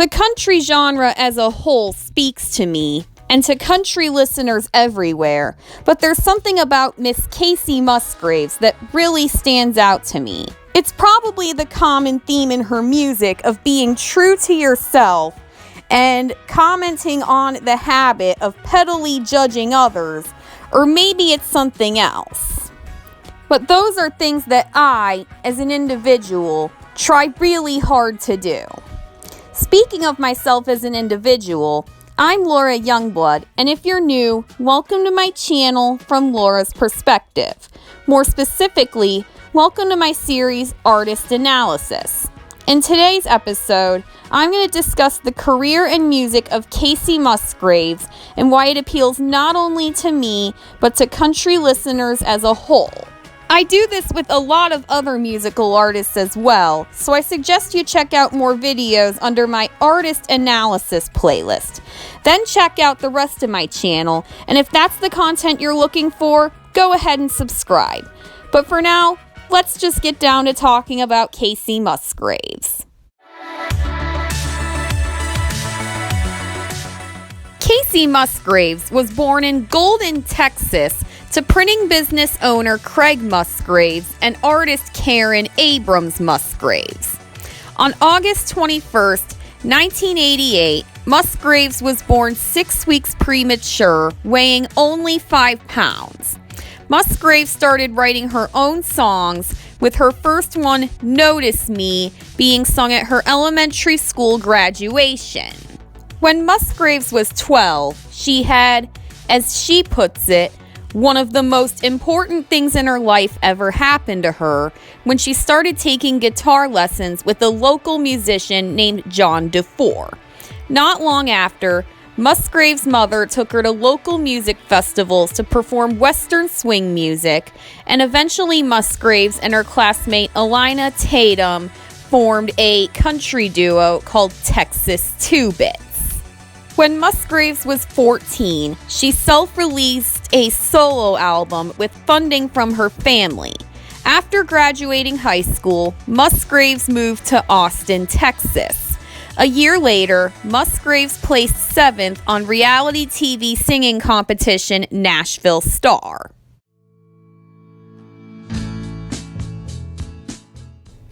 The country genre as a whole speaks to me and to country listeners everywhere, but there's something about Miss Kacey Musgraves that really stands out to me. It's probably the common theme in her music of being true to yourself and commenting on the habit of pettily judging others, or maybe it's something else. But those are things that I, as an individual, try really hard to do. Speaking of myself as an individual, I'm Laura Youngblood, and if you're new, welcome to my channel From Laura's Perspective. More specifically, welcome to my series Artist Analysis. In today's episode, I'm going to discuss the career and music of Kacey Musgraves and why it appeals not only to me, but to country listeners as a whole. I do this with a lot of other musical artists as well, so I suggest you check out more videos under my Artist Analysis playlist. Then check out the rest of my channel, and if that's the content you're looking for, go ahead and subscribe. But for now, let's just get down to talking about Kacey Musgraves. Kacey Musgraves was born in Golden, Texas, to printing business owner Craig Musgraves and artist Karen Abrams Musgraves. On August 21st, 1988, Musgraves was born 6 weeks premature, weighing only 5 pounds. Musgraves started writing her own songs, with her first one, Notice Me, being sung at her elementary school graduation. When Musgraves was 12, she had, as she puts it, one of the most important things in her life ever happened to her when she started taking guitar lessons with a local musician named John DeFore. Not long after, Musgraves' mother took her to local music festivals to perform Western swing music, and eventually Musgraves and her classmate Alina Tatum formed a country duo called Texas 2-Bits. When Musgraves was 14, she self-released a solo album with funding from her family. After graduating high school, Musgraves moved to Austin, Texas. A year later, Musgraves placed 7th on reality TV singing competition Nashville Star.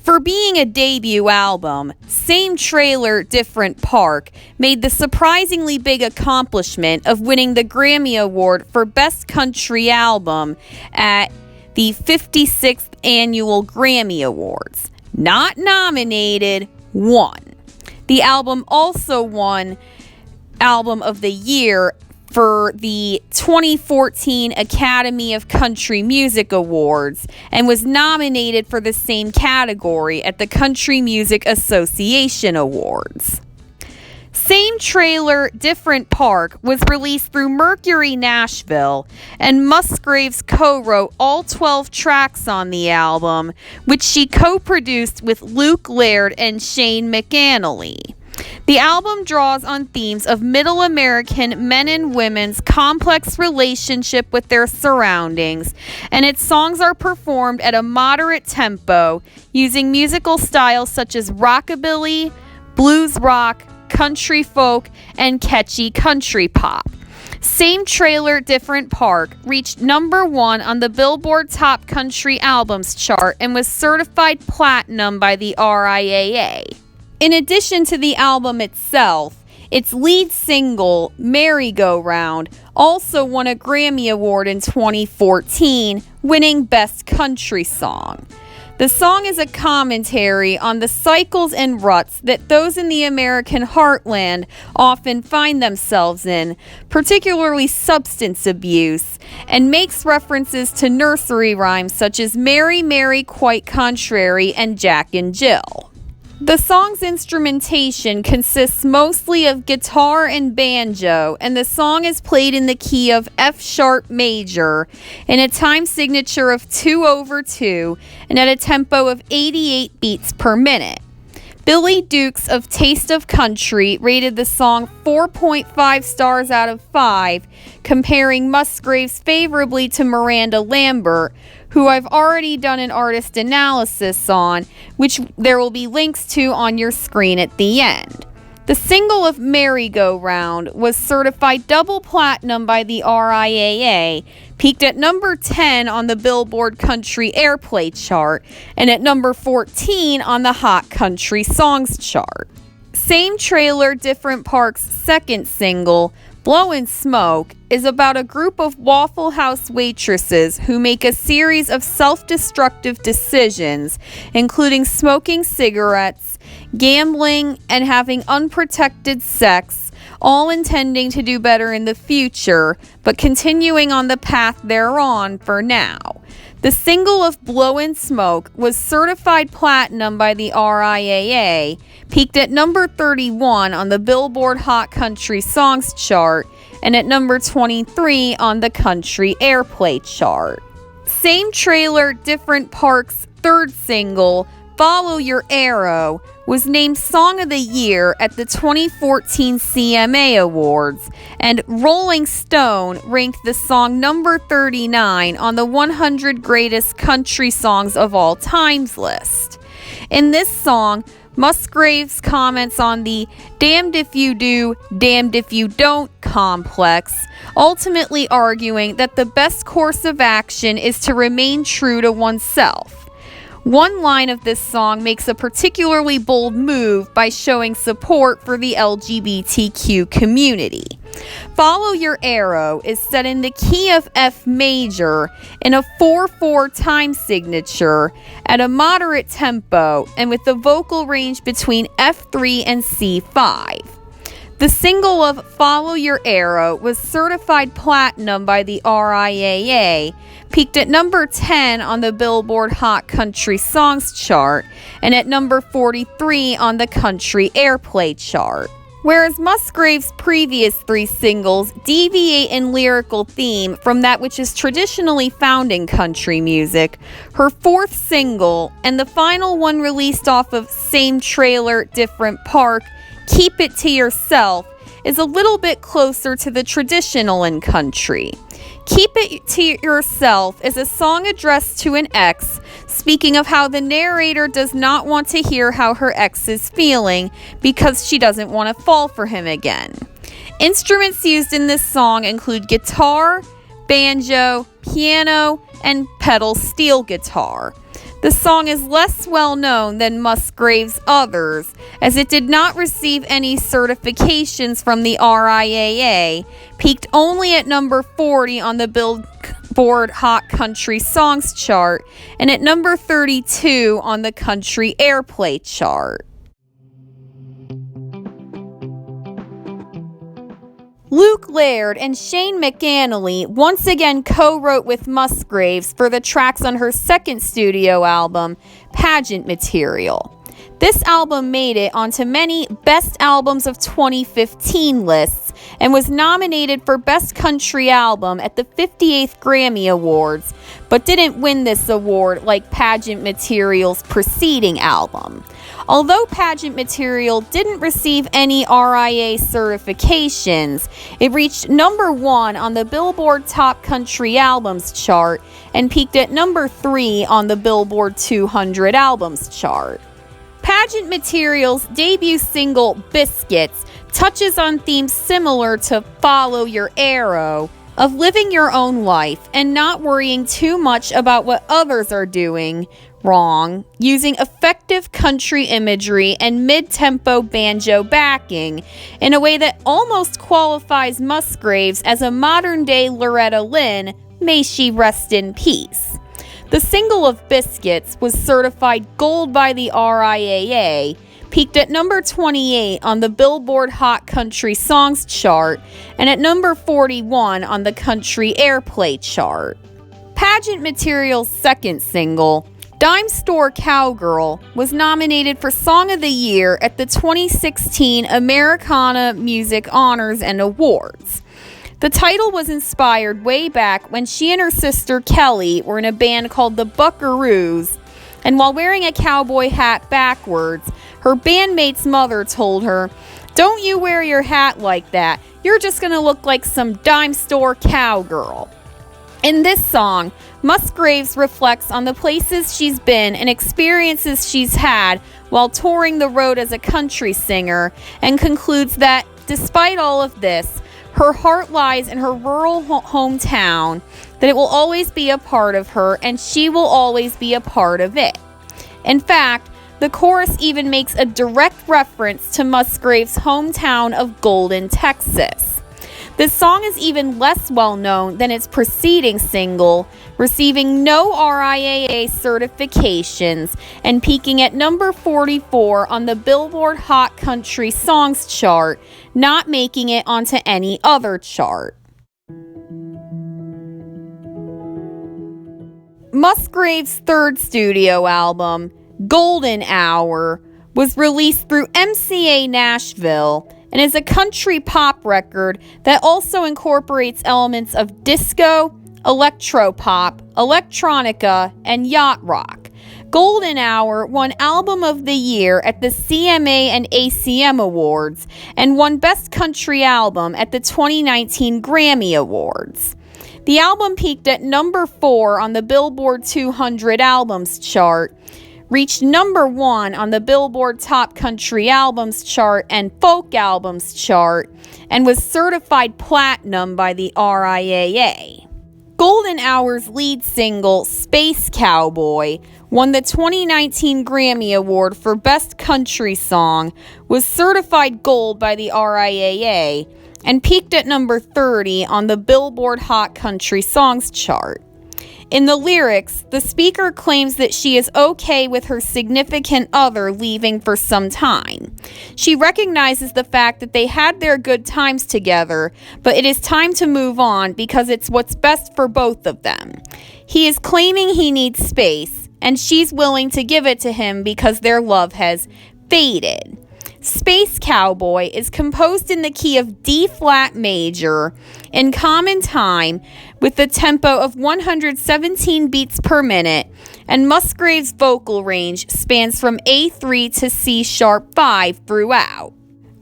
For being a debut album, Same Trailer, Different Park made the surprisingly big accomplishment of winning the Grammy Award for Best Country Album at the 56th Annual Grammy Awards. Not nominated, won. The album also won Album of the Year for the 2014 Academy of Country Music Awards and was nominated for the same category at the Country Music Association Awards. Same Trailer, Different Park was released through Mercury Nashville, and Musgraves co-wrote all 12 tracks on the album, which she co-produced with Luke Laird and Shane McAnally. The album draws on themes of middle American men and women's complex relationship with their surroundings, and its songs are performed at a moderate tempo using musical styles such as rockabilly, blues rock, country folk, and catchy country pop. Same Trailer, Different Park reached number 1 on the Billboard Top Country Albums chart and was certified platinum by the RIAA. In addition to the album itself, its lead single, Merry Go Round, also won a Grammy Award in 2014, winning Best Country Song. The song is a commentary on the cycles and ruts that those in the American heartland often find themselves in, particularly substance abuse, and makes references to nursery rhymes such as Mary, Mary, Quite Contrary, and Jack and Jill. The song's instrumentation consists mostly of guitar and banjo, and the song is played in the key of F sharp major in a time signature of 2/2 and at a tempo of 88 beats per minute. Billy Dukes of Taste of Country rated the song 4.5 stars out of 5, comparing Musgraves favorably to Miranda Lambert, who I've already done an artist analysis on, which there will be links to on your screen at the end. The single of Merry-Go-Round was certified double platinum by the RIAA, peaked at number 10 on the Billboard Country Airplay chart, and at number 14 on the Hot Country Songs chart. Same Trailer, Different Park's second single, Blowin' Smoke, is about a group of Waffle House waitresses who make a series of self-destructive decisions, including smoking cigarettes, gambling, and having unprotected sex, all intending to do better in the future, but continuing on the path they're on for now. The single of Blowin' Smoke was certified platinum by the RIAA, peaked at number 31 on the Billboard Hot Country Songs chart, and at number 23 on the Country Airplay chart. Same Trailer, Different Park's third single, Follow Your Arrow, was named Song of the Year at the 2014 CMA Awards, and Rolling Stone ranked the song number 39 on the 100 Greatest Country Songs of All Times list. In this song, Musgraves comments on the damned if you do, damned if you don't complex, ultimately arguing that the best course of action is to remain true to oneself. One line of this song makes a particularly bold move by showing support for the LGBTQ community. Follow Your Arrow is set in the key of F major in a 4/4 time signature at a moderate tempo and with the vocal range between F3 and C5. The single of Follow Your Arrow was certified platinum by the RIAA, peaked at number 10 on the Billboard Hot Country Songs chart, and at number 43 on the Country Airplay chart. Whereas Musgraves' previous three singles deviate in lyrical theme from that which is traditionally found in country music, her fourth single, and the final one released off of Same Trailer, Different Park, Keep It to Yourself, is a little bit closer to the traditional in country. Keep It to Yourself is a song addressed to an ex, speaking of how the narrator does not want to hear how her ex is feeling because she doesn't want to fall for him again. Instruments used in this song include guitar, banjo, piano, and pedal steel guitar. The song is less well known than Musgraves' others, as it did not receive any certifications from the RIAA, peaked only at number 40 on the Billboard Hot Country Songs chart, and at number 32 on the Country Airplay chart. Luke Laird and Shane McAnally once again co-wrote with Musgraves for the tracks on her second studio album, Pageant Material. This album made it onto many Best Albums of 2015 lists and was nominated for Best Country Album at the 58th Grammy Awards, but didn't win this award like Pageant Material's preceding album. Although Pageant Material didn't receive any RIA certifications, it reached number 1 on the Billboard Top Country Albums chart and peaked at number 3 on the Billboard 200 Albums chart. Pageant Material's debut single, Biscuits, touches on themes similar to Follow Your Arrow, of living your own life and not worrying too much about what others are doing wrong, using effective country imagery and mid-tempo banjo backing in a way that almost qualifies Musgraves as a modern-day Loretta Lynn, may she rest in peace. The single of Biscuits was certified gold by the RIAA, peaked at number 28 on the Billboard Hot Country Songs chart, and at number 41 on the Country Airplay chart. Pageant Material's second single, Dime Store Cowgirl, was nominated for Song of the Year at the 2016 Americana Music Honors and Awards. The title was inspired way back when she and her sister Kelly were in a band called the Buckaroos, and while wearing a cowboy hat backwards, her bandmate's mother told her, "Don't you wear your hat like that. You're just going to look like some dime store cowgirl." In this song, Musgraves reflects on the places she's been and experiences she's had while touring the road as a country singer, and concludes that, despite all of this, her heart lies in her rural hometown, that it will always be a part of her, and she will always be a part of it. In fact, the chorus even makes a direct reference to Musgraves' hometown of Golden, Texas. This song is even less well known than its preceding single, receiving no RIAA certifications and peaking at number 44 on the Billboard Hot Country Songs chart, not making it onto any other chart. Musgraves' third studio album, Golden Hour, was released through MCA Nashville and is a country pop record that also incorporates elements of disco, electropop, electronica, and yacht rock. Golden Hour won Album of the Year at the CMA and ACM Awards and won Best Country Album at the 2019 Grammy Awards. The album peaked at number 4 on the Billboard 200 Albums chart, reached number 1 on the Billboard Top Country Albums chart and Folk Albums chart, and was certified platinum by the RIAA. Golden Hour's lead single, Space Cowboy, won the 2019 Grammy Award for Best Country Song, was certified gold by the RIAA, and peaked at number 30 on the Billboard Hot Country Songs chart. In the lyrics, the speaker claims that she is okay with her significant other leaving for some time. She recognizes the fact that they had their good times together, but it is time to move on because it's what's best for both of them. He is claiming he needs space, and she's willing to give it to him because their love has faded. Space Cowboy is composed in the key of D-flat major in common time with the tempo of 117 beats per minute, and Musgraves' vocal range spans from A3 to C-sharp 5 throughout.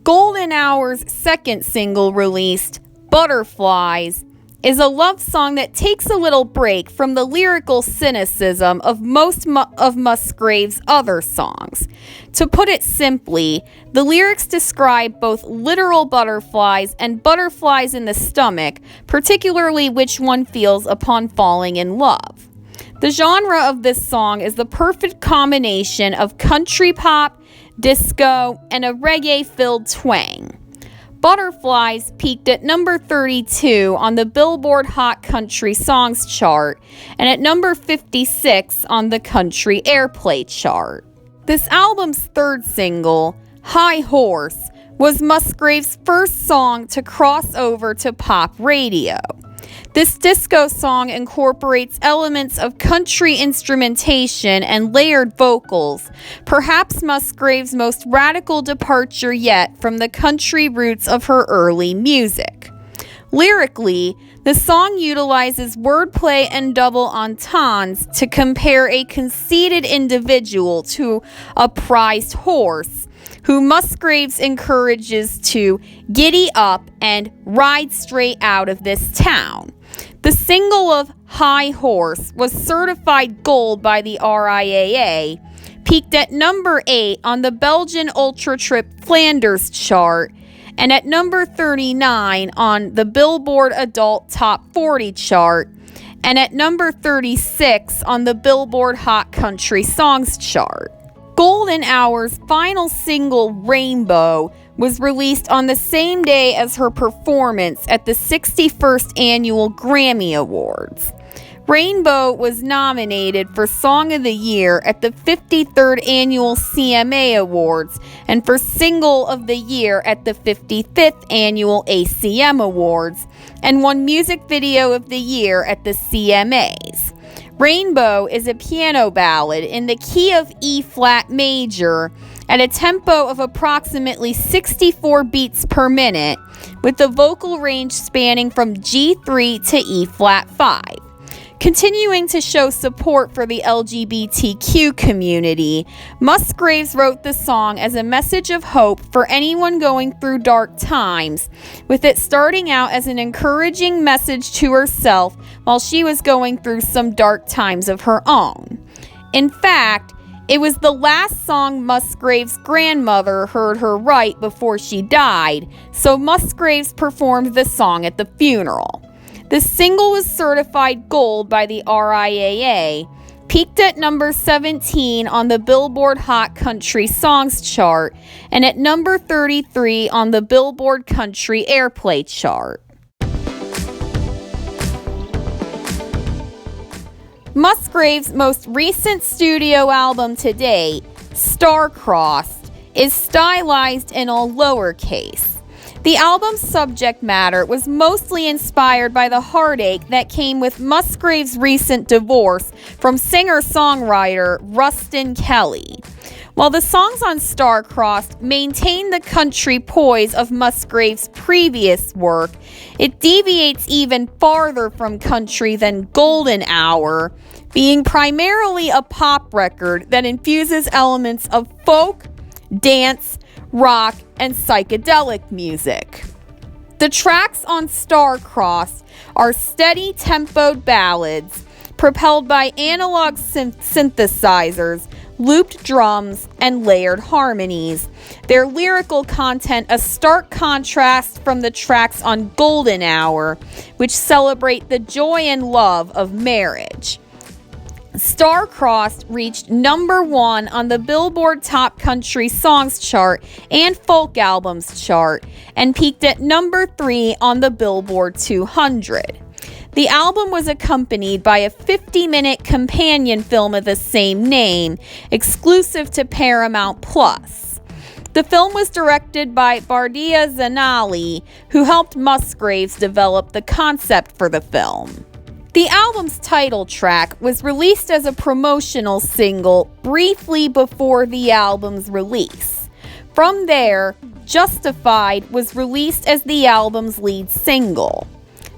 Golden Hour's second single released, Butterflies, is a love song that takes a little break from the lyrical cynicism of most of Musgraves' other songs. To put it simply, the lyrics describe both literal butterflies and butterflies in the stomach, particularly which one feels upon falling in love. The genre of this song is the perfect combination of country pop, disco, and a reggae-filled twang. Butterflies peaked at number 32 on the Billboard Hot Country Songs chart and at number 56 on the Country Airplay chart. This album's third single, High Horse, was Musgraves' first song to cross over to pop radio. This disco song incorporates elements of country instrumentation and layered vocals, perhaps Musgraves' most radical departure yet from the country roots of her early music. Lyrically, the song utilizes wordplay and double entendres to compare a conceited individual to a prized horse, who Musgraves encourages to giddy up and ride straight out of this town. The single of High Horse was certified gold by the RIAA, peaked at number 8 on the Belgian Ultra Trip Flanders chart, and at number 39 on the Billboard Adult Top 40 chart, and at number 36 on the Billboard Hot Country Songs chart. Golden Hour's final single, Rainbow, was released on the same day as her performance at the 61st Annual Grammy Awards. Rainbow was nominated for Song of the Year at the 53rd Annual CMA Awards and for Single of the Year at the 55th Annual ACM Awards, and won Music Video of the Year at the CMAs. Rainbow is a piano ballad in the key of E-flat major at a tempo of approximately 64 beats per minute, with the vocal range spanning from G3 to E-flat 5. Continuing to show support for the LGBTQ community, Musgraves wrote the song as a message of hope for anyone going through dark times, with it starting out as an encouraging message to herself while she was going through some dark times of her own. In fact, It was the last song Musgraves' grandmother heard her write before she died, so Musgraves performed the song at the funeral. The single was certified gold by the RIAA, peaked at number 17 on the Billboard Hot Country Songs chart, and at number 33 on the Billboard Country Airplay chart. Musgraves' most recent studio album to date, Star-Crossed, is stylized in all lowercase. The album's subject matter was mostly inspired by the heartache that came with Musgraves' recent divorce from singer-songwriter Rustin Kelly. While the songs on Star-Crossed maintain the country poise of Musgraves' previous work, it deviates even farther from country than Golden Hour, being primarily a pop record that infuses elements of folk, dance, rock, and psychedelic music. The tracks on Star-Crossed are steady tempoed ballads propelled by analog synthesizers, looped drums, and layered harmonies. Their lyrical content a stark contrast from the tracks on Golden Hour, which celebrate the joy and love of marriage. Star-Crossed reached number 1 on the Billboard Top Country Songs chart and Folk Albums chart, and peaked at number 3 on the Billboard 200. The album was accompanied by a 50-minute companion film of the same name, exclusive to Paramount+. The film was directed by Bardia Zanali, who helped Musgraves develop the concept for the film. The album's title track was released as a promotional single briefly before the album's release. From there, Justified was released as the album's lead single.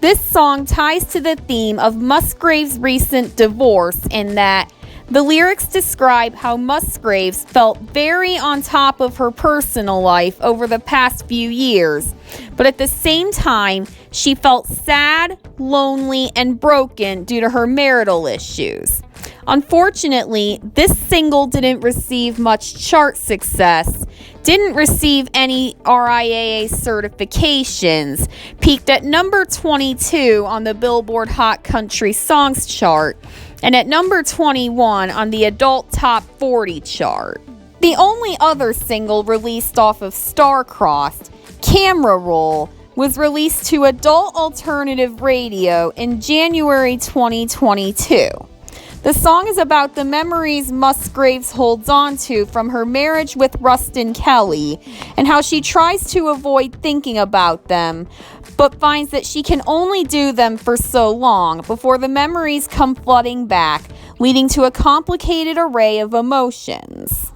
This song ties to the theme of Musgraves' recent divorce in that the lyrics describe how Musgraves felt very on top of her personal life over the past few years, but at the same time, she felt sad, lonely, and broken due to her marital issues. Unfortunately, this single didn't receive much chart success, didn't receive any RIAA certifications, peaked at number 22 on the Billboard Hot Country Songs chart, and at number 21 on the Adult Top 40 chart. The only other single released off of Star-Crossed, Camera Roll, was released to Adult Alternative Radio in January 2022. The song is about the memories Musgraves holds on to from her marriage with Rustin Kelly and how she tries to avoid thinking about them, but finds that she can only do them for so long before the memories come flooding back, leading to a complicated array of emotions.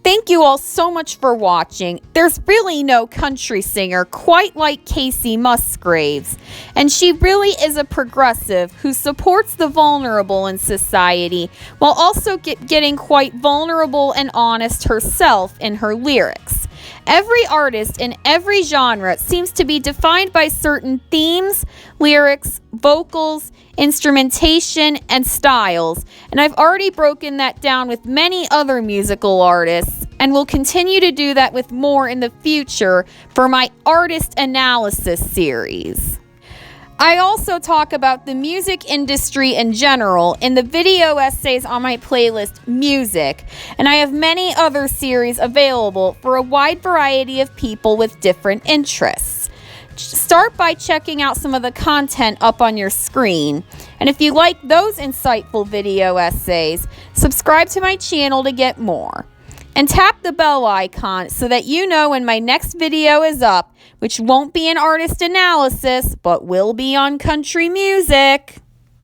Thank you all so much for watching. There's really no country singer quite like Kacey Musgraves, and she really is a progressive who supports the vulnerable in society while also getting quite vulnerable and honest herself in her lyrics. Every artist in every genre seems to be defined by certain themes, lyrics, vocals, instrumentation, and styles, and I've already broken that down with many other musical artists, and will continue to do that with more in the future for my artist analysis series. I also talk about the music industry in general in the video essays on my playlist Music, and I have many other series available for a wide variety of people with different interests. Start by checking out some of the content up on your screen, and if you like those insightful video essays, subscribe to my channel to get more. And tap the bell icon so that you know when my next video is up, which won't be an artist analysis, but will be on country music.